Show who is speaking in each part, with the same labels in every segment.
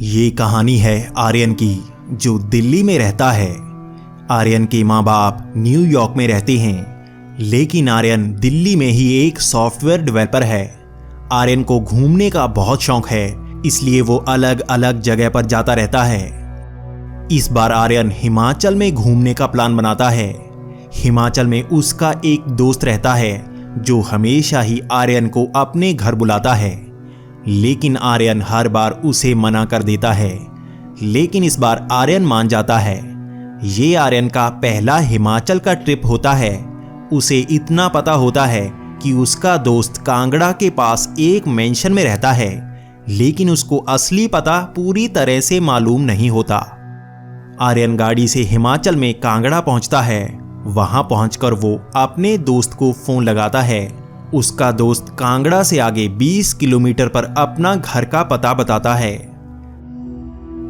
Speaker 1: ये कहानी है आर्यन की, जो दिल्ली में रहता है। आर्यन के माँ बाप न्यूयॉर्क में रहते हैं, लेकिन आर्यन दिल्ली में ही एक सॉफ्टवेयर डेवलपर है। आर्यन को घूमने का बहुत शौक है, इसलिए वो अलग अलग जगह पर जाता रहता है। इस बार आर्यन हिमाचल में घूमने का प्लान बनाता है। हिमाचल में उसका एक दोस्त रहता है जो हमेशा ही आर्यन को अपने घर बुलाता है, लेकिन आर्यन हर बार उसे मना कर देता है। लेकिन इस बार आर्यन मान जाता है। ये आर्यन का पहला हिमाचल का ट्रिप होता है। उसे इतना पता होता है कि उसका दोस्त कांगड़ा के पास एक मेंशन में रहता है, लेकिन उसको असली पता पूरी तरह से मालूम नहीं होता। आर्यन गाड़ी से हिमाचल में कांगड़ा पहुंचता है। वहां पहुंचकर वो अपने दोस्त को फोन लगाता है। उसका दोस्त कांगड़ा से आगे 20 किलोमीटर पर अपना घर का पता बताता है।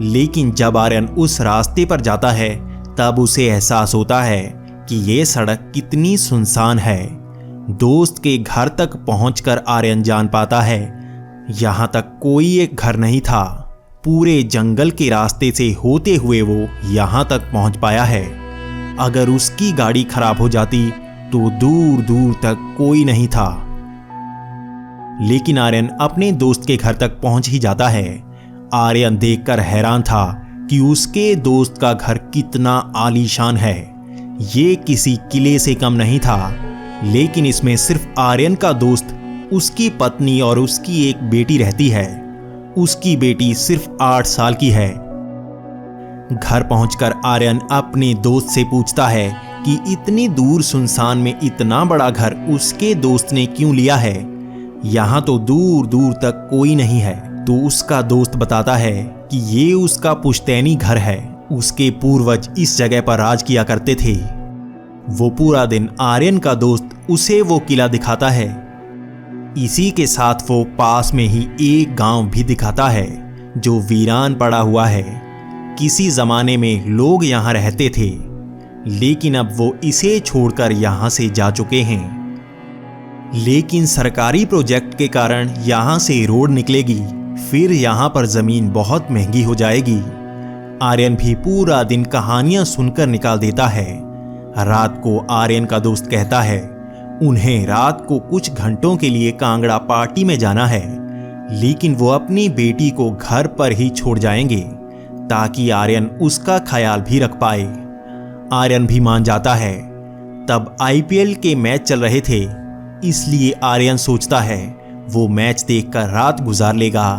Speaker 1: लेकिन जब आर्यन उस रास्ते पर जाता है, तब उसे एहसास होता है कि ये सड़क कितनी सुनसान है। दोस्त के घर तक पहुंचकर आर्यन जान पाता है यहां तक कोई एक घर नहीं था। पूरे जंगल के रास्ते से होते हुए वो यहां तक पहुंच पाया है। अगर उसकी गाड़ी खराब हो जाती तो दूर दूर तक कोई नहीं था। लेकिन आर्यन अपने दोस्त के घर तक पहुंच ही जाता है। आर्यन देखकर हैरान था कि उसके दोस्त का घर कितना आलीशान है। ये किसी किले से कम नहीं था, लेकिन इसमें सिर्फ आर्यन का दोस्त, उसकी पत्नी और उसकी एक बेटी रहती है। उसकी बेटी सिर्फ 8 साल की है। घर पहुंचकर आर्यन अपने दोस्त से पूछता है कि इतनी दूर सुनसान में इतना बड़ा घर उसके दोस्त ने क्यों लिया है। यहां तो दूर दूर तक कोई नहीं है। तो उसका दोस्त बताता है कि ये उसका पुश्तैनी घर है। उसके पूर्वज इस जगह पर राज किया करते थे। वो पूरा दिन आर्यन का दोस्त उसे वो किला दिखाता है। इसी के साथ वो पास में ही एक गांव भी दिखाता है जो वीरान पड़ा हुआ है। किसी जमाने में लोग यहां रहते थे, लेकिन अब वो इसे छोड़कर यहां से जा चुके हैं। लेकिन सरकारी प्रोजेक्ट के कारण यहां से रोड निकलेगी, फिर यहां पर जमीन बहुत महंगी हो जाएगी। आर्यन भी पूरा दिन कहानियां सुनकर निकाल देता है। रात को आर्यन का दोस्त कहता है उन्हें रात को कुछ घंटों के लिए कांगड़ा पार्टी में जाना है, लेकिन वो अपनी बेटी को घर पर ही छोड़ जाएंगे ताकि आर्यन उसका ख्याल भी रख पाए। आर्यन भी मान जाता है। तब आईपीएल के मैच चल रहे थे, इसलिए आर्यन सोचता है वो मैच देखकर रात गुजार लेगा।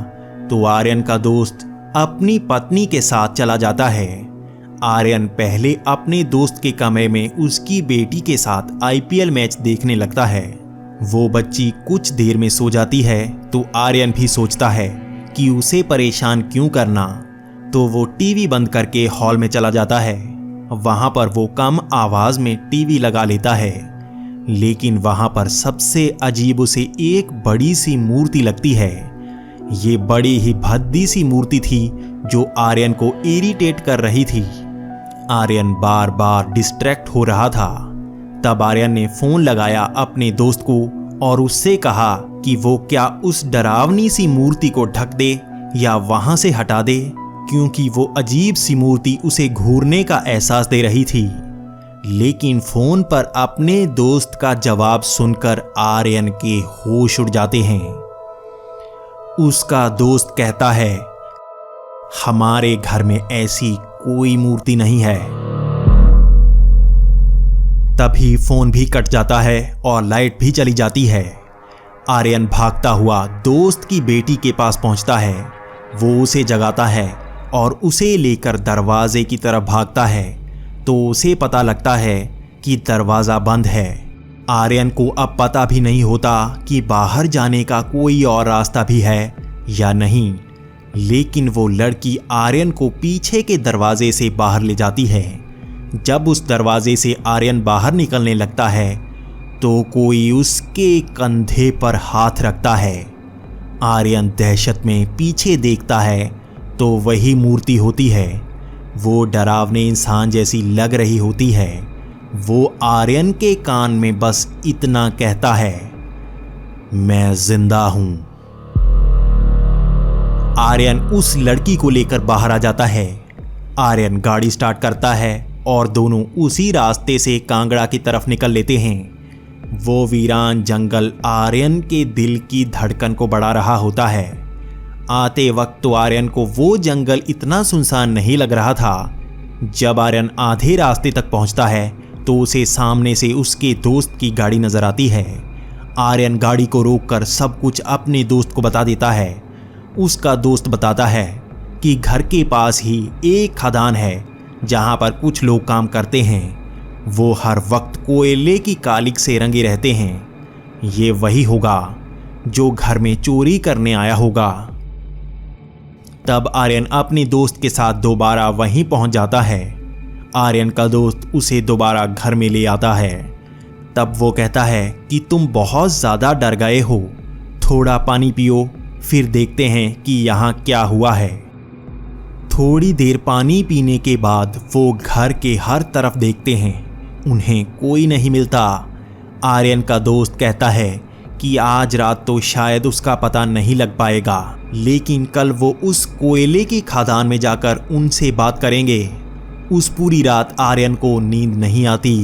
Speaker 1: तो आर्यन का दोस्त अपनी पत्नी के साथ चला जाता है। आर्यन पहले अपने दोस्त के कमरे में उसकी बेटी के साथ आईपीएल मैच देखने लगता है। वो बच्ची कुछ देर में सो जाती है, तो आर्यन भी सोचता है कि उसे परेशान क्यों करना। तो वो टीवी बंद करके हॉल में चला जाता है। वहां पर वो कम आवाज में टीवी लगा लेता है, लेकिन वहां पर सबसे अजीब उसे एक बड़ी सी मूर्ति लगती है। ये बड़ी ही भद्दी सी मूर्ति थी जो आर्यन को इरिटेट कर रही थी। आर्यन बार बार डिस्ट्रैक्ट हो रहा था। तब आर्यन ने फोन लगाया अपने दोस्त को और उससे कहा कि वो क्या उस डरावनी सी मूर्ति को ढक दे या वहां से हटा दे, क्योंकि वो अजीब सी मूर्ति उसे घूरने का एहसास दे रही थी। लेकिन फोन पर अपने दोस्त का जवाब सुनकर आर्यन के होश उड़ जाते हैं। उसका दोस्त कहता है हमारे घर में ऐसी कोई मूर्ति नहीं है। तभी फोन भी कट जाता है और लाइट भी चली जाती है। आर्यन भागता हुआ दोस्त की बेटी के पास पहुंचता है। वो उसे जगाता है और उसे लेकर दरवाजे की तरफ भागता है, तो उसे पता लगता है कि दरवाज़ा बंद है। आर्यन को अब पता भी नहीं होता कि बाहर जाने का कोई और रास्ता भी है या नहीं, लेकिन वो लड़की आर्यन को पीछे के दरवाजे से बाहर ले जाती है। जब उस दरवाजे से आर्यन बाहर निकलने लगता है, तो कोई उसके कंधे पर हाथ रखता है। आर्यन दहशत में पीछे देखता है, तो वही मूर्ति होती है। वो डरावने इंसान जैसी लग रही होती है। वो आर्यन के कान में बस इतना कहता है, मैं जिंदा हूं। आर्यन उस लड़की को लेकर बाहर आ जाता है। आर्यन गाड़ी स्टार्ट करता है और दोनों उसी रास्ते से कांगड़ा की तरफ निकल लेते हैं। वो वीरान जंगल आर्यन के दिल की धड़कन को बढ़ा रहा होता है। आते वक्त तो आर्यन को वो जंगल इतना सुनसान नहीं लग रहा था। जब आर्यन आधे रास्ते तक पहुंचता है तो उसे सामने से उसके दोस्त की गाड़ी नजर आती है। आर्यन गाड़ी को रोककर सब कुछ अपने दोस्त को बता देता है। उसका दोस्त बताता है कि घर के पास ही एक खदान है जहां पर कुछ लोग काम करते हैं। वो हर वक्त कोयले की कालिक से रंगे रहते हैं। ये वही होगा जो घर में चोरी करने आया होगा। तब आर्यन अपने दोस्त के साथ दोबारा वहीं पहुंच जाता है। आर्यन का दोस्त उसे दोबारा घर में ले आता है। तब वो कहता है कि तुम बहुत ज़्यादा डर गए हो, थोड़ा पानी पियो, फिर देखते हैं कि यहाँ क्या हुआ है। थोड़ी देर पानी पीने के बाद वो घर के हर तरफ देखते हैं, उन्हें कोई नहीं मिलता। आर्यन का दोस्त कहता है कि आज रात तो शायद उसका पता नहीं लग पाएगा, लेकिन कल वो उस कोयले की खदान में जाकर उनसे बात करेंगे। उस पूरी रात आर्यन को नींद नहीं आती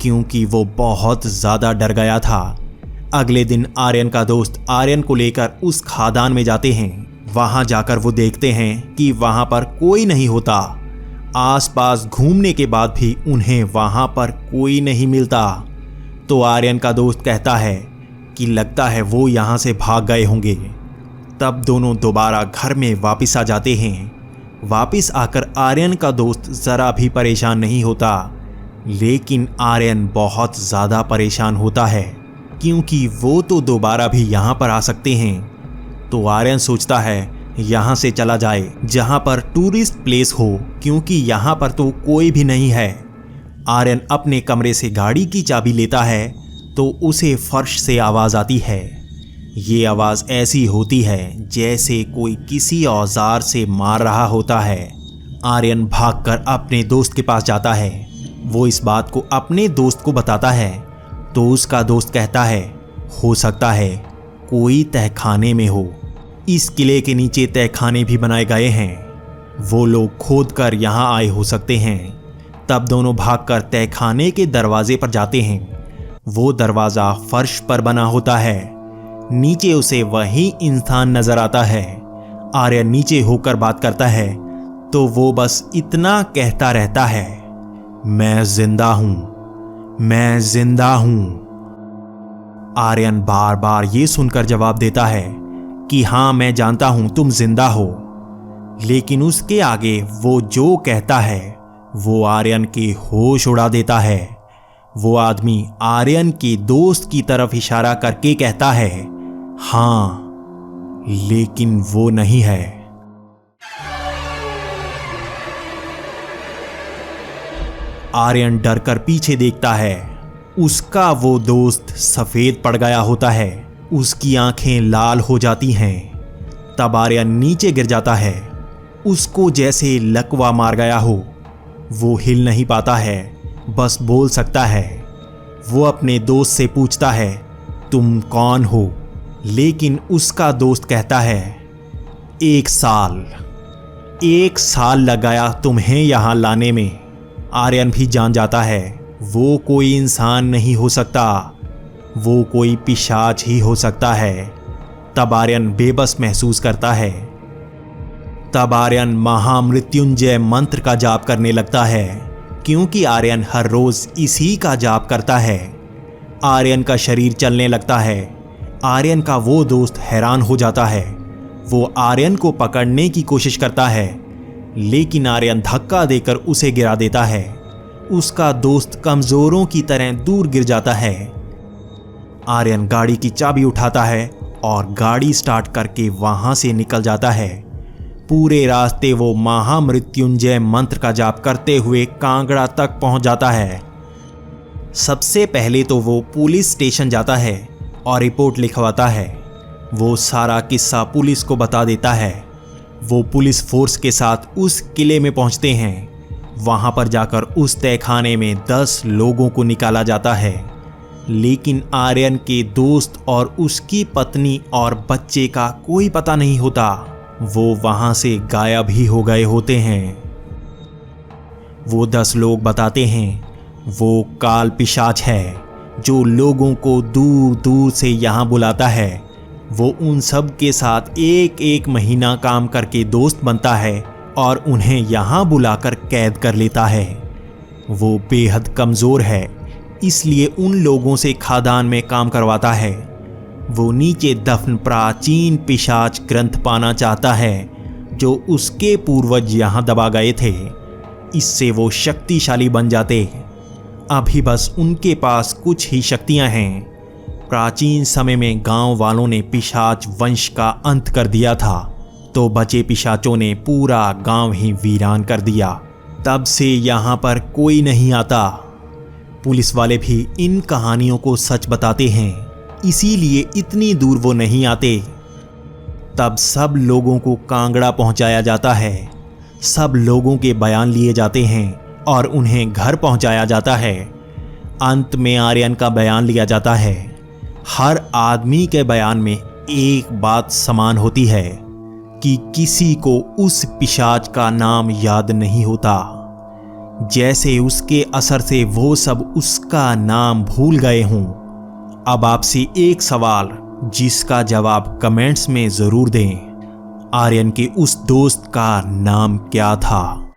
Speaker 1: क्योंकि वो बहुत ज़्यादा डर गया था। अगले दिन आर्यन का दोस्त आर्यन को लेकर उस खदान में जाते हैं। वहां जाकर वो देखते हैं कि वहां पर कोई नहीं होता। आसपास घूमने के बाद भी उन्हें वहां पर कोई नहीं मिलता। तो आर्यन का दोस्त कहता है कि लगता है वो यहां से भाग गए होंगे। तब दोनों दोबारा घर में वापस आ जाते हैं। वापस आकर आर्यन का दोस्त ज़रा भी परेशान नहीं होता, लेकिन आर्यन बहुत ज़्यादा परेशान होता है क्योंकि वो तो दोबारा भी यहाँ पर आ सकते हैं। तो आर्यन सोचता है यहाँ से चला जाए जहाँ पर टूरिस्ट प्लेस हो, क्योंकि यहाँ पर तो कोई भी नहीं है। आर्यन अपने कमरे से गाड़ी की चाबी लेता है तो उसे फर्श से आवाज़ आती है। ये आवाज़ ऐसी होती है जैसे कोई किसी औजार से मार रहा होता है। आर्यन भागकर अपने दोस्त के पास जाता है। वो इस बात को अपने दोस्त को बताता है तो उसका दोस्त कहता है हो सकता है कोई तहखाने में हो। इस किले के नीचे तहखाने भी बनाए गए हैं, वो लोग खोद कर यहाँ आए हो सकते हैं। तब दोनों भागकर तहखाने के दरवाजे पर जाते हैं। वो दरवाज़ा फर्श पर बना होता है। नीचे उसे वही इंसान नजर आता है। आर्यन नीचे होकर बात करता है तो वो बस इतना कहता रहता है, मैं जिंदा हूं, मैं जिंदा हूं। आर्यन बार बार ये सुनकर जवाब देता है कि हाँ मैं जानता हूं तुम जिंदा हो, लेकिन उसके आगे वो जो कहता है वो आर्यन के होश उड़ा देता है। वो आदमी आर्यन के दोस्त की तरफ इशारा करके कहता है हाँ, लेकिन वो नहीं है। आर्यन डरकर पीछे देखता है। उसका वो दोस्त सफेद पड़ गया होता है, उसकी आंखें लाल हो जाती हैं। तब आर्यन नीचे गिर जाता है। उसको जैसे लकवा मार गया हो। वो हिल नहीं पाता है, बस बोल सकता है। वो अपने दोस्त से पूछता है तुम कौन हो, लेकिन उसका दोस्त कहता है 1 साल, 1 साल लग गया तुम्हें यहाँ लाने में। आर्यन भी जान जाता है वो कोई इंसान नहीं हो सकता, वो कोई पिशाच ही हो सकता है। तब आर्यन बेबस महसूस करता है। तब आर्यन महामृत्युंजय मंत्र का जाप करने लगता है, क्योंकि आर्यन हर रोज इसी का जाप करता है। आर्यन का शरीर चलने लगता है। आर्यन का वो दोस्त हैरान हो जाता है। वो आर्यन को पकड़ने की कोशिश करता है, लेकिन आर्यन धक्का देकर उसे गिरा देता है। उसका दोस्त कमजोरों की तरह दूर गिर जाता है। आर्यन गाड़ी की चाबी उठाता है और गाड़ी स्टार्ट करके वहां से निकल जाता है। पूरे रास्ते वो महामृत्युंजय मंत्र का जाप करते हुए कांगड़ा तक पहुंच जाता है। सबसे पहले तो वो पुलिस स्टेशन जाता है और रिपोर्ट लिखवाता है। वो सारा किस्सा पुलिस को बता देता है। वो पुलिस फोर्स के साथ उस किले में पहुंचते हैं। वहां पर जाकर उस तहखाने में 10 लोगों को निकाला जाता है, लेकिन आर्यन के दोस्त और उसकी पत्नी और बच्चे का कोई पता नहीं होता। वो वहां से गायब ही हो गए होते हैं। वो 10 लोग बताते हैं वो काल पिशाच है जो लोगों को दूर दूर से यहाँ बुलाता है। वो उन सब के साथ एक एक महीना काम करके दोस्त बनता है और उन्हें यहाँ बुलाकर कैद कर लेता है। वो बेहद कमज़ोर है, इसलिए उन लोगों से खादान में काम करवाता है। वो नीचे दफन प्राचीन पिशाच ग्रंथ पाना चाहता है जो उसके पूर्वज यहाँ दबा गए थे। इससे वो शक्तिशाली बन जाते। अभी बस उनके पास कुछ ही शक्तियां हैं। प्राचीन समय में गांव वालों ने पिशाच वंश का अंत कर दिया था, तो बचे पिशाचों ने पूरा गांव ही वीरान कर दिया। तब से यहाँ पर कोई नहीं आता। पुलिस वाले भी इन कहानियों को सच बताते हैं, इसीलिए इतनी दूर वो नहीं आते। तब सब लोगों को कांगड़ा पहुंचाया जाता है। सब लोगों के बयान लिए जाते हैं और उन्हें घर पहुंचाया जाता है। अंत में आर्यन का बयान लिया जाता है। हर आदमी के बयान में एक बात समान होती है कि किसी को उस पिशाच का नाम याद नहीं होता, जैसे उसके असर से वो सब उसका नाम भूल गए हों। अब आपसे एक सवाल जिसका जवाब कमेंट्स में ज़रूर दें। आर्यन के उस दोस्त का नाम क्या था?